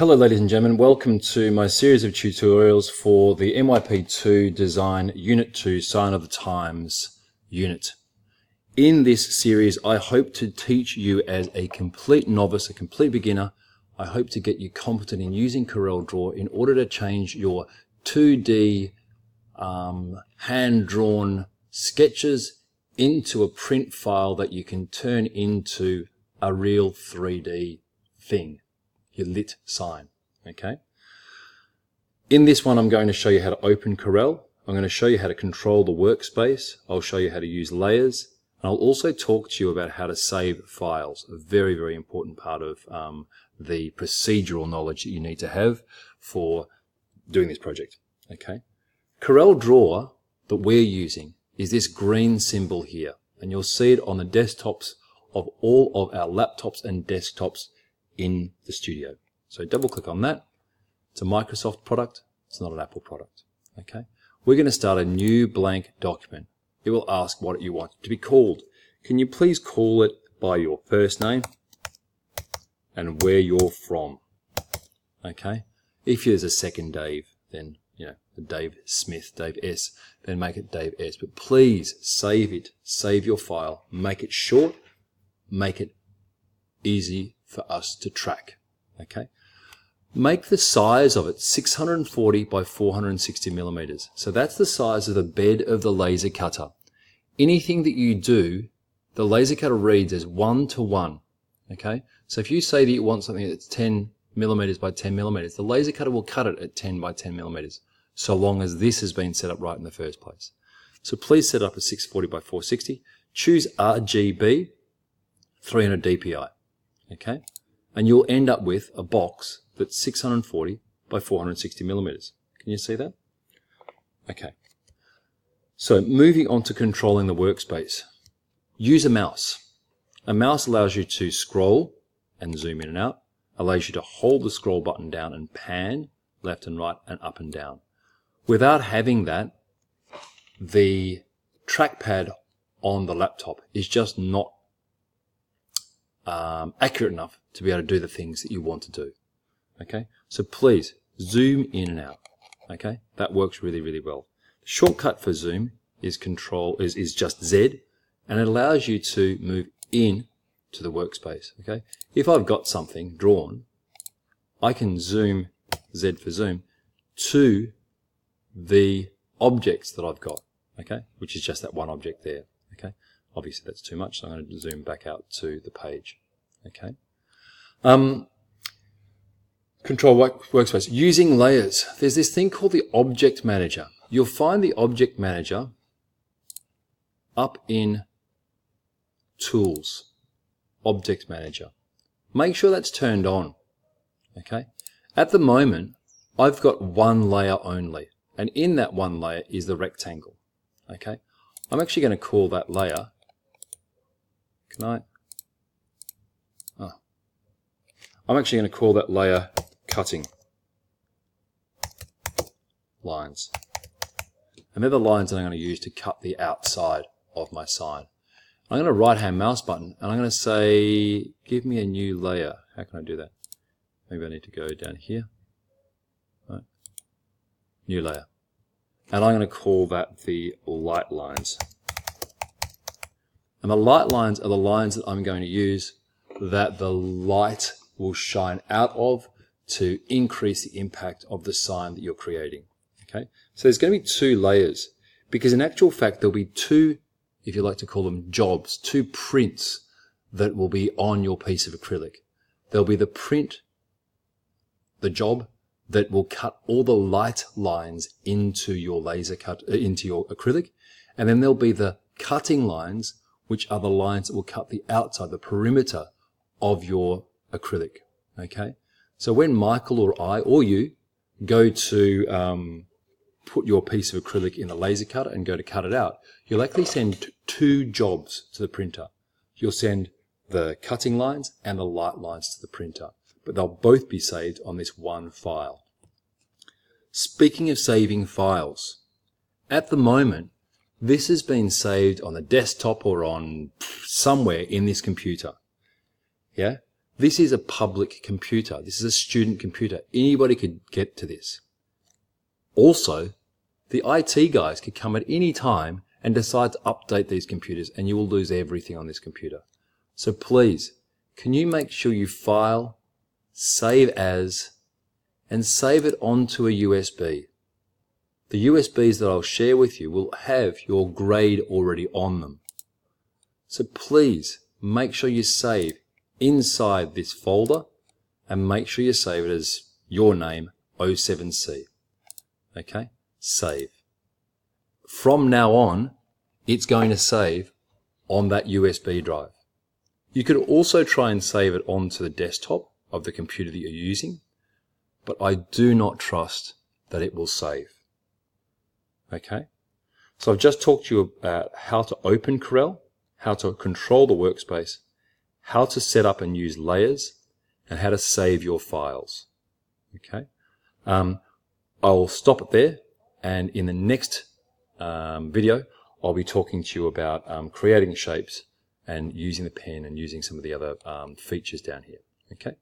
Hello ladies and gentlemen, welcome to my series of tutorials for the MYP2 Design Unit 2 Sign of the Times unit. In this series I hope to teach you as a complete novice, a complete beginner. I hope to get you competent in using CorelDraw in order to change your 2D hand-drawn sketches into a print file that you can turn into a real 3D thing. Your lit sign. Okay. In this one I'm going to show you how to open Corel. I'm going to show you how to control the workspace. I'll show you how to use layers. And I'll also talk to you about how to save files. A very, very important part of the procedural knowledge that you need to have for doing this project. Okay. CorelDraw that we're using is this green symbol here. And you'll see it on the desktops of all of our laptops and desktops in the studio. So double click on that. It's a Microsoft product. It's not an Apple product. Okay. We're going to start a new blank document. It will ask what you want it to be called. Can you please call it by your first name and where you're from? Okay. If there's a second Dave, then Dave Smith, Dave S, then make it Dave S. But please save it. Save your file. Make it short. Make it easy for us to track. Okay. Make the size of it 640 by 460 millimeters. So that's the size of the bed of the laser cutter. Anything that you do, the laser cutter reads as 1:1. Okay. So if you say that you want something that's 10 millimeters by 10 millimeters, the laser cutter will cut it at 10 by 10 millimeters, so long as this has been set up right in the first place. So please set up a 640 by 460. Choose RGB 300 DPI. Okay, and you'll end up with a box that's 640 by 460 millimeters. Can you see that? Okay. So moving on to controlling the workspace. Use a mouse. A mouse allows you to scroll and zoom in and out, allows you to hold the scroll button down and pan left and right and up and down. Without having that, the trackpad on the laptop is just not accurate enough to be able to do the things that you want to do. Okay, so please zoom in and out. Okay, that works really, really well. The shortcut for zoom is is just Z, and it allows you to move in to the workspace. Okay, if I've got something drawn, I can zoom Z for zoom to the objects that I've got. Okay, which is just that one object there. Okay. Obviously that's too much, so I'm going to zoom back out to the page. Okay. Control workspace. Using layers. There's this thing called the Object Manager. You'll find the Object Manager up in Tools. Object Manager. Make sure that's turned on. Okay. At the moment, I've got one layer only, and in that one layer is the rectangle. Okay. I'm actually going to call that layer. Can I? Oh. I'm actually going to call that layer cutting lines. And they're the lines that I'm going to use to cut the outside of my sign. I'm going to right-hand mouse button and I'm going to say, give me a new layer. How can I do that? Maybe I need to go down here. Right. New layer. And I'm going to call that the light lines. And the light lines are the lines that I'm going to use that the light will shine out of to increase the impact of the sign that you're creating. Okay, so there's going to be two layers, because in actual fact there'll be two, if you like to call them jobs, two prints that will be on your piece of acrylic. There'll be the print, the job that will cut all the light lines into your laser cut, into your acrylic, and then there'll be the cutting lines, which are the lines that will cut the outside, the perimeter of your acrylic. Okay, so when Michael or I or you go to put your piece of acrylic in the laser cutter and go to cut it out, you'll actually send two jobs to the printer. You'll send the cutting lines and the light lines to the printer, but they'll both be saved on this one file. Speaking of saving files, at the moment, this has been saved on the desktop or on somewhere in this computer. Yeah? This is a public computer. This is a student computer. Anybody could get to this. Also, the IT guys could come at any time and decide to update these computers, and you will lose everything on this computer. So please, can you make sure you file, save as, and save it onto a USB? The USBs that I'll share with you will have your grade already on them. So please make sure you save inside this folder, and make sure you save it as your name, 07C. Okay, save. From now on, it's going to save on that USB drive. You could also try and save it onto the desktop of the computer that you're using, but I do not trust that it will save. Okay, so I've just talked to you about how to open Corel, how to control the workspace, how to set up and use layers, and how to save your files. Okay, I'll stop it there, and in the next video I'll be talking to you about creating shapes and using the pen and using some of the other features down here. Okay.